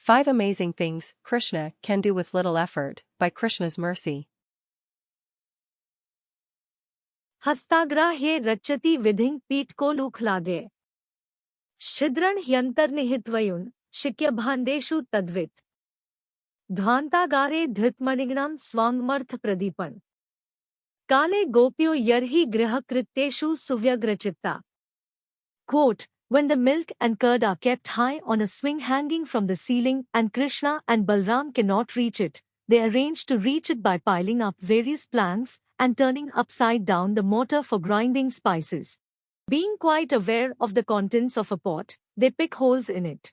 5 Amazing Things Krishna Can Do with Little Effort, by Krishna's Mercy. हस्ताग्राह्ये रच्यति विधिं पीठकोलुखलादे छिद्रण ह्यन्तर्निहितवयुन् शिक्यभाण्डेषु तद्वित् ध्वान्तागारे धृतमणिगणं स्वाङ्गमर्थप्रदीपन् काले गोप्यो यर्हि गृहकृत्येषु सुव्यग्रचित्ता. Quote, when the milk and curd are kept high on a swing hanging from the ceiling and Krishna and Balaram cannot reach it, they arrange to reach it by piling up various planks and turning upside down the mortar for grinding spices. Being quite aware of the contents of a pot, they pick holes in it.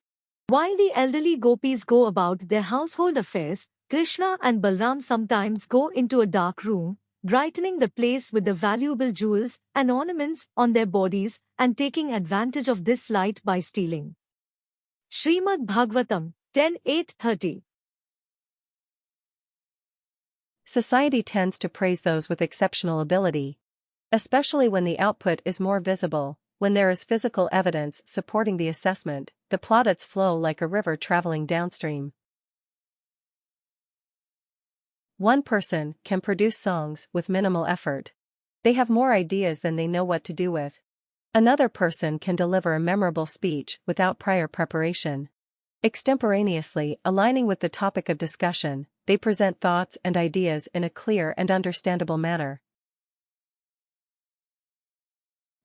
While the elderly gopis go about their household affairs, Krishna and Balaram sometimes go into a dark room, brightening the place with the valuable jewels and ornaments on their bodies and taking advantage of this light by stealing. Shrimad Bhagavatam 10:8-30. Society tends to praise those with exceptional ability, especially when the output is more visible. When there is physical evidence supporting the assessment, the plaudits flow like a river traveling downstream. One person can produce songs with minimal effort. They have more ideas than they know what to do with. Another person can deliver a memorable speech without prior preparation. Extemporaneously aligning with the topic of discussion, they present thoughts and ideas in a clear and understandable manner.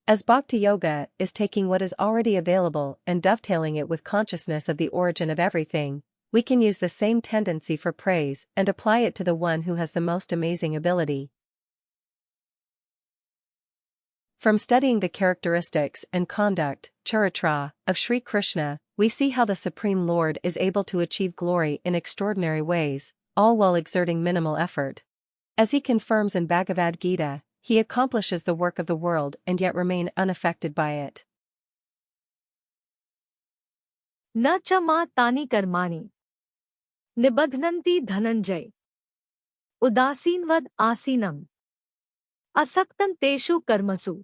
As Bhakti Yoga is taking what is already available and dovetailing it with consciousness of the origin of everything, we can use the same tendency for praise and apply it to the one who has the most amazing ability. From studying the characteristics and conduct, charitra, of Sri Krishna, we see how the Supreme Lord is able to achieve glory in extraordinary ways, all while exerting minimal effort. As he confirms in Bhagavad-gita, he accomplishes the work of the world and yet remain unaffected by it. न च मा तानि कर्माणि निबध्नन्ति Dhananjay उदासीनवद आसीनम asaktam teshu karmasu.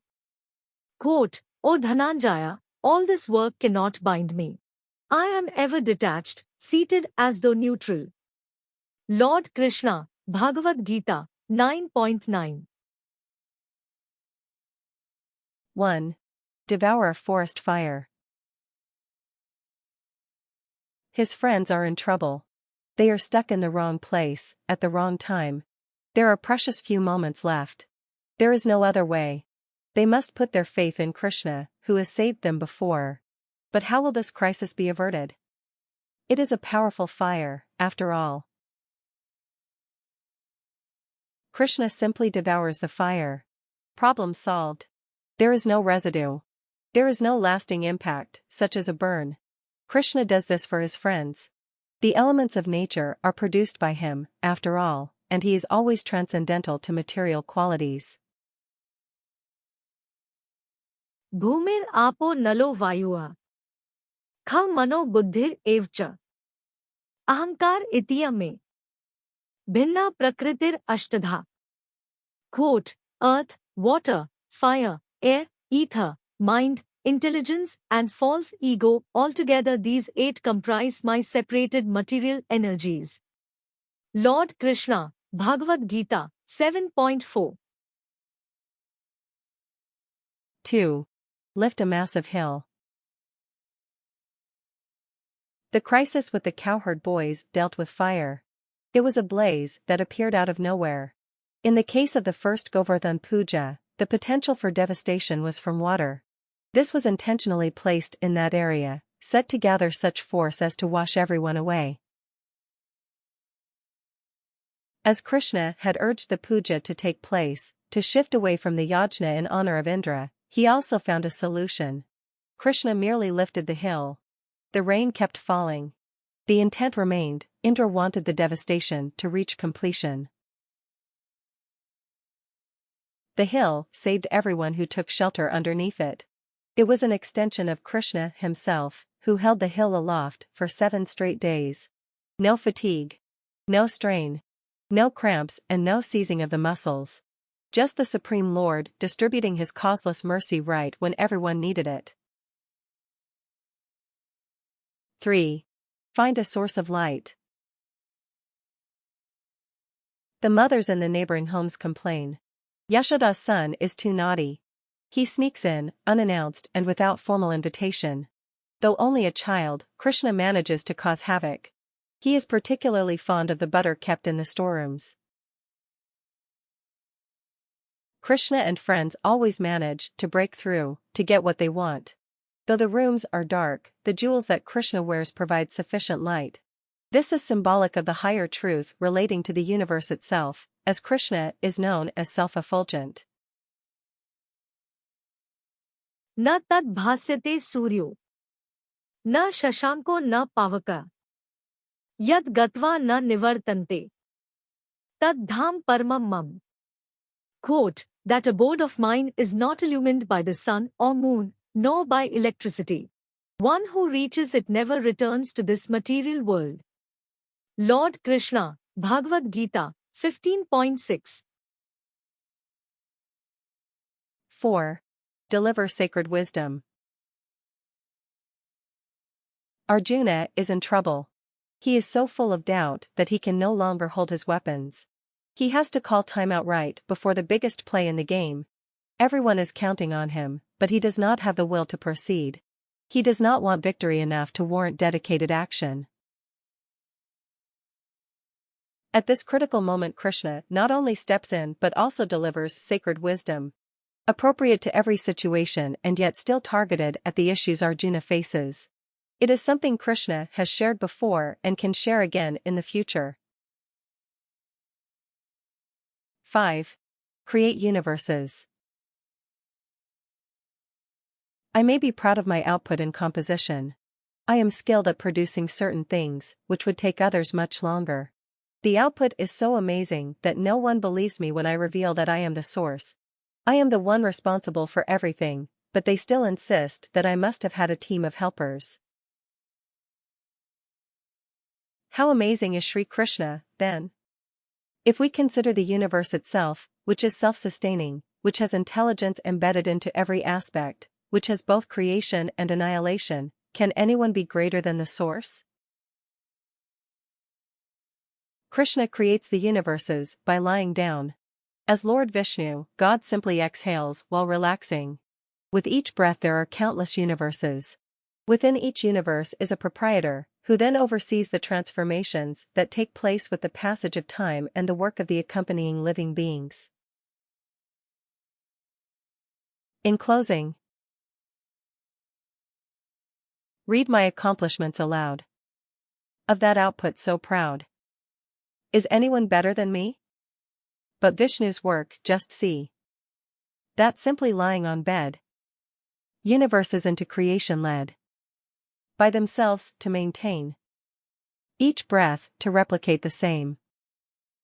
Quote, O Dhananjaya, all this work cannot bind me. I am ever detached, seated as though neutral. Lord Krishna, Bhagavad-gita 9.9. 1. Devour a forest fire. His friends are in trouble. They are stuck in the wrong place, at the wrong time. There are precious few moments left. There is no other way. They must put their faith in Krishna, who has saved them before. But how will this crisis be averted? It is a powerful fire, after all. Krishna simply devours the fire. Problem solved. There is no residue. There is no lasting impact, such as a burn. Krishna does this for his friends. The elements of nature are produced by him, after all, and he is always transcendental to material qualities. Bhumir apo nalo vayua. Kham mano buddhir evcha. Ahankar itiya me. Bhinna prakritir ashtadha. Quote, earth, water, fire, air, ether, mind, intelligence and false ego, altogether these 8 comprise my separated material energies. Lord Krishna, Bhagavad-gita 7.4. 2. Lift a massive hill. The crisis with the cowherd boys dealt with fire. It was a blaze that appeared out of nowhere. In the case of the first Govardhan Puja, the potential for devastation was from water. This was intentionally placed in that area, set to gather such force as to wash everyone away. As Krishna had urged the puja to take place, to shift away from the yajna in honor of Indra, he also found a solution. Krishna merely lifted the hill. The rain kept falling. The intent remained, Indra wanted the devastation to reach completion. The hill saved everyone who took shelter underneath it. It was an extension of Krishna himself, who held the hill aloft for 7 straight days. No fatigue. No strain. No cramps and no seizing of the muscles. Just the Supreme Lord distributing his causeless mercy right when everyone needed it. 3. Find a source of light. The mothers in the neighboring homes complain. Yashoda's son is too naughty. He sneaks in, unannounced and without formal invitation. Though only a child, Krishna manages to cause havoc. He is particularly fond of the butter kept in the storerooms. Krishna and friends always manage to break through, to get what they want. Though the rooms are dark, the jewels that Krishna wears provide sufficient light. This is symbolic of the higher truth relating to the universe itself, as Krishna is known as self-effulgent. Na tad bhasyate suryo. Na shashanko na pavaka. Yad gatva na nivartante. Tad dham paramam mam. Quote, that abode of mine is not illumined by the sun or moon, nor by electricity. One who reaches it never returns to this material world. Lord Krishna, Bhagavad-gita, 15.6. 4. Deliver sacred wisdom. Arjuna is in trouble. He is so full of doubt that he can no longer hold his weapons. He has to call time out right before the biggest play in the game. Everyone is counting on him, but he does not have the will to proceed. He does not want victory enough to warrant dedicated action. At this critical moment Krishna not only steps in but also delivers sacred wisdom. Appropriate to every situation and yet still targeted at the issues Arjuna faces. It is something Krishna has shared before and can share again in the future. 5. Create universes. I may be proud of my output in composition. I am skilled at producing certain things, which would take others much longer. The output is so amazing that no one believes me when I reveal that I am the source. I am the one responsible for everything, but they still insist that I must have had a team of helpers. How amazing is Sri Krishna, then? If we consider the universe itself, which is self-sustaining, which has intelligence embedded into every aspect, which has both creation and annihilation, can anyone be greater than the source? Krishna creates the universes by lying down. As Lord Vishnu, God simply exhales while relaxing. With each breath there are countless universes. Within each universe is a proprietor, who then oversees the transformations that take place with the passage of time and the work of the accompanying living beings. In closing, read my accomplishments aloud. Of that output so proud. Is anyone better than me? But Vishnu's work just see. That simply lying on bed. Universes into creation led. By themselves to maintain. Each breath to replicate the same.